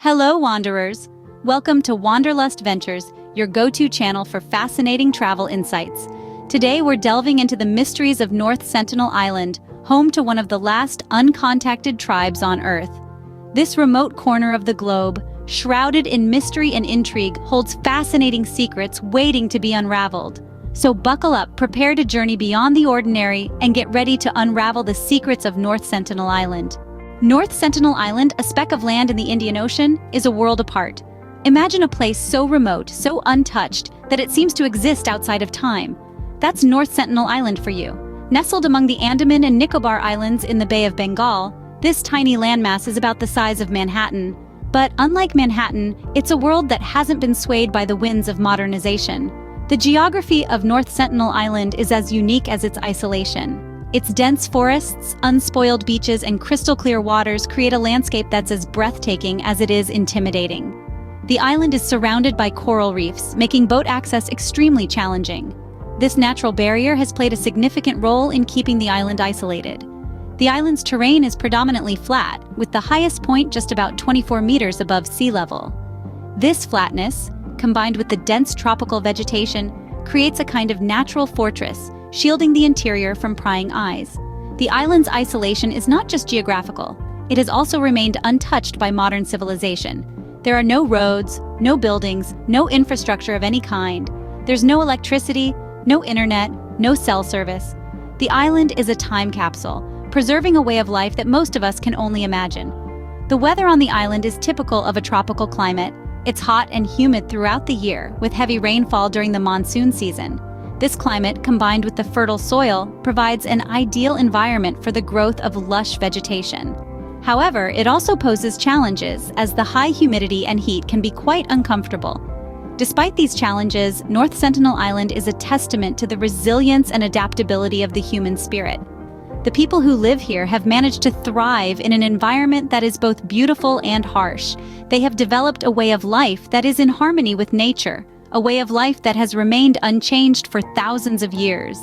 Hello, Wanderers! Welcome to Wanderlust Ventures, your go-to channel for fascinating travel insights. Today, we're delving into the mysteries of North Sentinel Island, home to one of the last uncontacted tribes on Earth. This remote corner of the globe, shrouded in mystery and intrigue, holds fascinating secrets waiting to be unraveled. So buckle up, prepare to journey beyond the ordinary, and get ready to unravel the secrets of North Sentinel Island. North Sentinel Island, a speck of land in the Indian Ocean, is a world apart. Imagine a place so remote, so untouched, that it seems to exist outside of time. That's North Sentinel Island for you. Nestled among the Andaman and Nicobar Islands in the Bay of Bengal, this tiny landmass is about the size of Manhattan. But unlike Manhattan, it's a world that hasn't been swayed by the winds of modernization. The geography of North Sentinel Island is as unique as its isolation. Its dense forests, unspoiled beaches, and crystal-clear waters create a landscape that's as breathtaking as it is intimidating. The island is surrounded by coral reefs, making boat access extremely challenging. This natural barrier has played a significant role in keeping the island isolated. The island's terrain is predominantly flat, with the highest point just about 24 meters above sea level. This flatness, combined with the dense tropical vegetation, creates a kind of natural fortress, shielding the interior from prying eyes. The island's isolation is not just geographical, it has also remained untouched by modern civilization. There are no roads, no buildings, no infrastructure of any kind. There's no electricity, no internet, no cell service. The island is a time capsule, preserving a way of life that most of us can only imagine. The weather on the island is typical of a tropical climate. It's hot and humid throughout the year, with heavy rainfall during the monsoon season. This climate, combined with the fertile soil, provides an ideal environment for the growth of lush vegetation. However, it also poses challenges, as the high humidity and heat can be quite uncomfortable. Despite these challenges, North Sentinel Island is a testament to the resilience and adaptability of the human spirit. The people who live here have managed to thrive in an environment that is both beautiful and harsh. They have developed a way of life that is in harmony with nature, a way of life that has remained unchanged for thousands of years.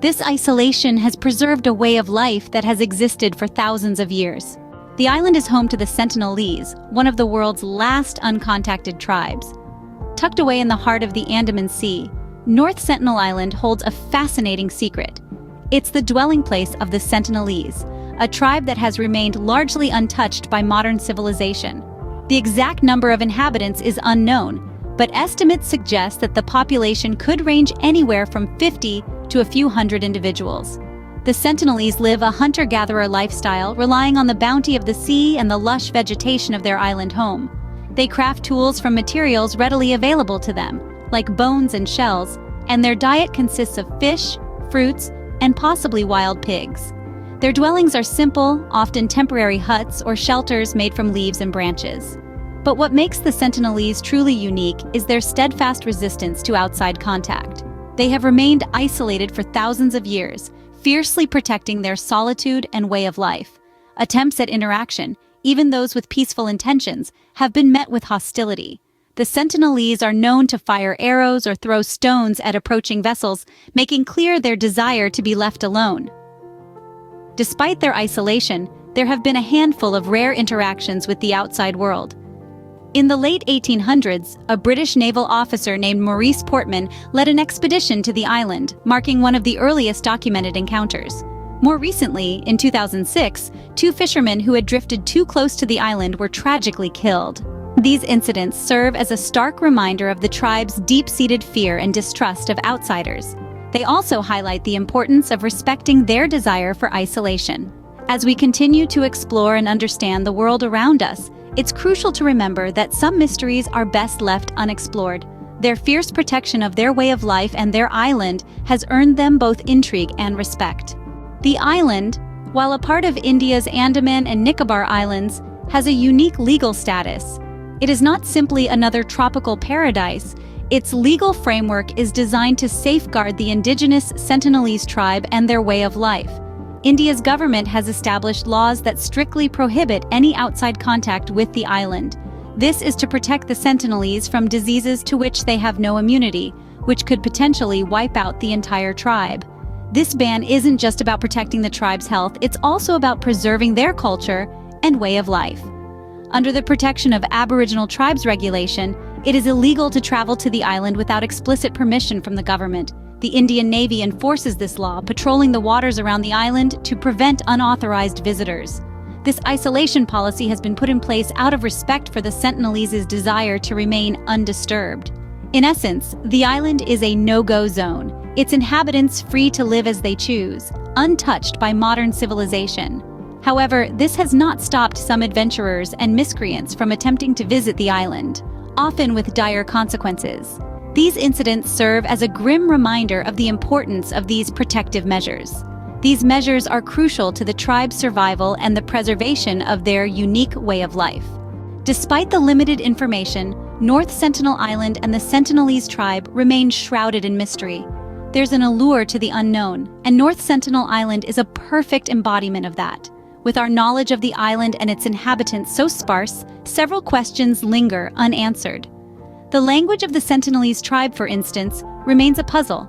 This isolation has preserved a way of life that has existed for thousands of years. The island is home to the Sentinelese, one of the world's last uncontacted tribes. Tucked away in the heart of the Andaman Sea, North Sentinel Island holds a fascinating secret. It's the dwelling place of the Sentinelese, a tribe that has remained largely untouched by modern civilization. The exact number of inhabitants is unknown, but estimates suggest that the population could range anywhere from 50 to a few hundred individuals. The Sentinelese live a hunter-gatherer lifestyle, relying on the bounty of the sea and the lush vegetation of their island home. They craft tools from materials readily available to them, like bones and shells, and their diet consists of fish, fruits, and possibly wild pigs. Their dwellings are simple, often temporary huts or shelters made from leaves and branches. But what makes the Sentinelese truly unique is their steadfast resistance to outside contact. They have remained isolated for thousands of years, fiercely protecting their solitude and way of life. Attempts at interaction, even those with peaceful intentions, have been met with hostility. The Sentinelese are known to fire arrows or throw stones at approaching vessels, making clear their desire to be left alone. Despite their isolation, there have been a handful of rare interactions with the outside world. In the late 1800s, a British naval officer named Maurice Portman led an expedition to the island, marking one of the earliest documented encounters. More recently, in 2006, two fishermen who had drifted too close to the island were tragically killed. These incidents serve as a stark reminder of the tribe's deep-seated fear and distrust of outsiders. They also highlight the importance of respecting their desire for isolation. As we continue to explore and understand the world around us, it's crucial to remember that some mysteries are best left unexplored. Their fierce protection of their way of life and their island has earned them both intrigue and respect. The island, while a part of India's Andaman and Nicobar Islands, has a unique legal status. It is not simply another tropical paradise. Its legal framework is designed to safeguard the indigenous Sentinelese tribe and their way of life. India's government has established laws that strictly prohibit any outside contact with the island. This is to protect the Sentinelese from diseases to which they have no immunity, which could potentially wipe out the entire tribe. This ban isn't just about protecting the tribe's health, it's also about preserving their culture and way of life. Under the protection of Aboriginal tribes regulation, it is illegal to travel to the island without explicit permission from the government. The Indian Navy enforces this law, patrolling the waters around the island to prevent unauthorized visitors. This isolation policy has been put in place out of respect for the Sentinelese's desire to remain undisturbed. In essence, the island is a no-go zone, its inhabitants free to live as they choose, untouched by modern civilization. However, this has not stopped some adventurers and miscreants from attempting to visit the island, often with dire consequences. These incidents serve as a grim reminder of the importance of these protective measures. These measures are crucial to the tribe's survival and the preservation of their unique way of life. Despite the limited information, North Sentinel Island and the Sentinelese tribe remain shrouded in mystery. There's an allure to the unknown, and North Sentinel Island is a perfect embodiment of that. With our knowledge of the island and its inhabitants so sparse, several questions linger unanswered. The language of the Sentinelese tribe, for instance, remains a puzzle.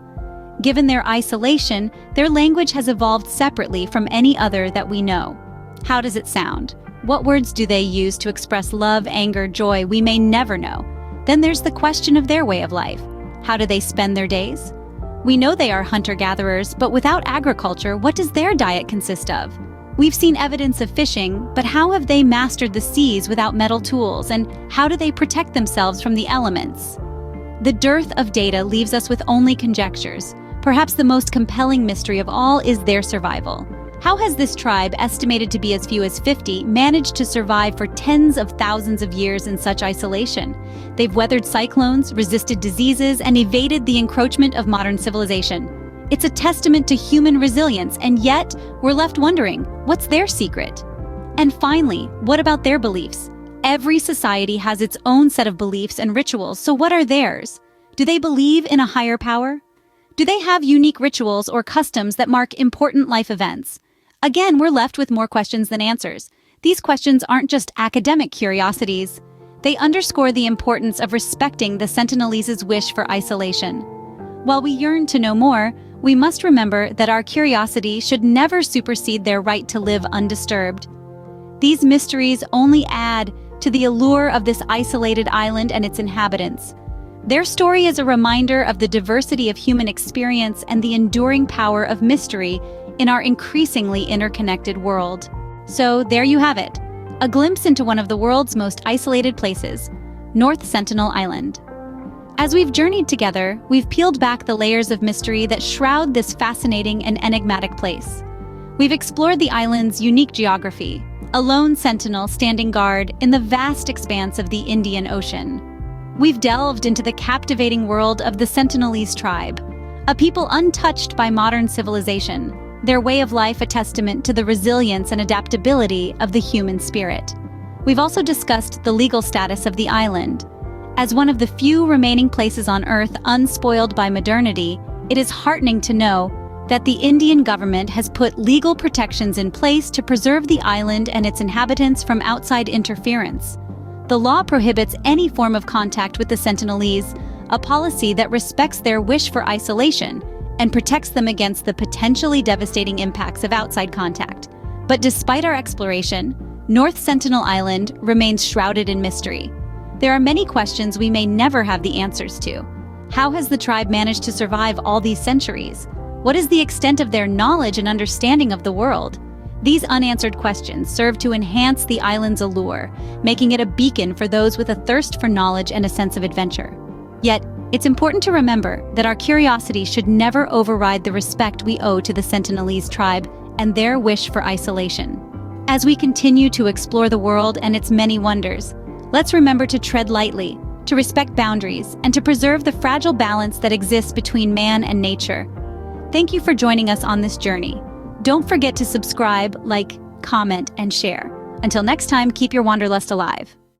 Given their isolation, their language has evolved separately from any other that we know. How does it sound? What words do they use to express love, anger, joy? We may never know. Then there's the question of their way of life. How do they spend their days? We know they are hunter-gatherers, but without agriculture, what does their diet consist of? We've seen evidence of fishing, but how have they mastered the seas without metal tools, and how do they protect themselves from the elements? The dearth of data leaves us with only conjectures. Perhaps the most compelling mystery of all is their survival. How has this tribe, estimated to be as few as 50, managed to survive for tens of thousands of years in such isolation? They've weathered cyclones, resisted diseases, and evaded the encroachment of modern civilization. It's a testament to human resilience, and yet we're left wondering, what's their secret? And finally, what about their beliefs? Every society has its own set of beliefs and rituals, so what are theirs? Do they believe in a higher power? Do they have unique rituals or customs that mark important life events? Again, we're left with more questions than answers. These questions aren't just academic curiosities. They underscore the importance of respecting the Sentinelese's wish for isolation. While we yearn to know more, we must remember that our curiosity should never supersede their right to live undisturbed. These mysteries only add to the allure of this isolated island and its inhabitants. Their story is a reminder of the diversity of human experience and the enduring power of mystery in our increasingly interconnected world. So there you have it, a glimpse into one of the world's most isolated places, North Sentinel Island. As we've journeyed together, we've peeled back the layers of mystery that shroud this fascinating and enigmatic place. We've explored the island's unique geography, a lone sentinel standing guard in the vast expanse of the Indian Ocean. We've delved into the captivating world of the Sentinelese tribe, a people untouched by modern civilization, their way of life a testament to the resilience and adaptability of the human spirit. We've also discussed the legal status of the island. As one of the few remaining places on Earth unspoiled by modernity, it is heartening to know that the Indian government has put legal protections in place to preserve the island and its inhabitants from outside interference. The law prohibits any form of contact with the Sentinelese, a policy that respects their wish for isolation and protects them against the potentially devastating impacts of outside contact. But despite our exploration, North Sentinel Island remains shrouded in mystery. There are many questions we may never have the answers to. How has the tribe managed to survive all these centuries? What is the extent of their knowledge and understanding of the world? These unanswered questions serve to enhance the island's allure, making it a beacon for those with a thirst for knowledge and a sense of adventure. Yet, it's important to remember that our curiosity should never override the respect we owe to the Sentinelese tribe and their wish for isolation. As we continue to explore the world and its many wonders, let's remember to tread lightly, to respect boundaries, and to preserve the fragile balance that exists between man and nature. Thank you for joining us on this journey. Don't forget to subscribe, like, comment, and share. Until next time, keep your wanderlust alive.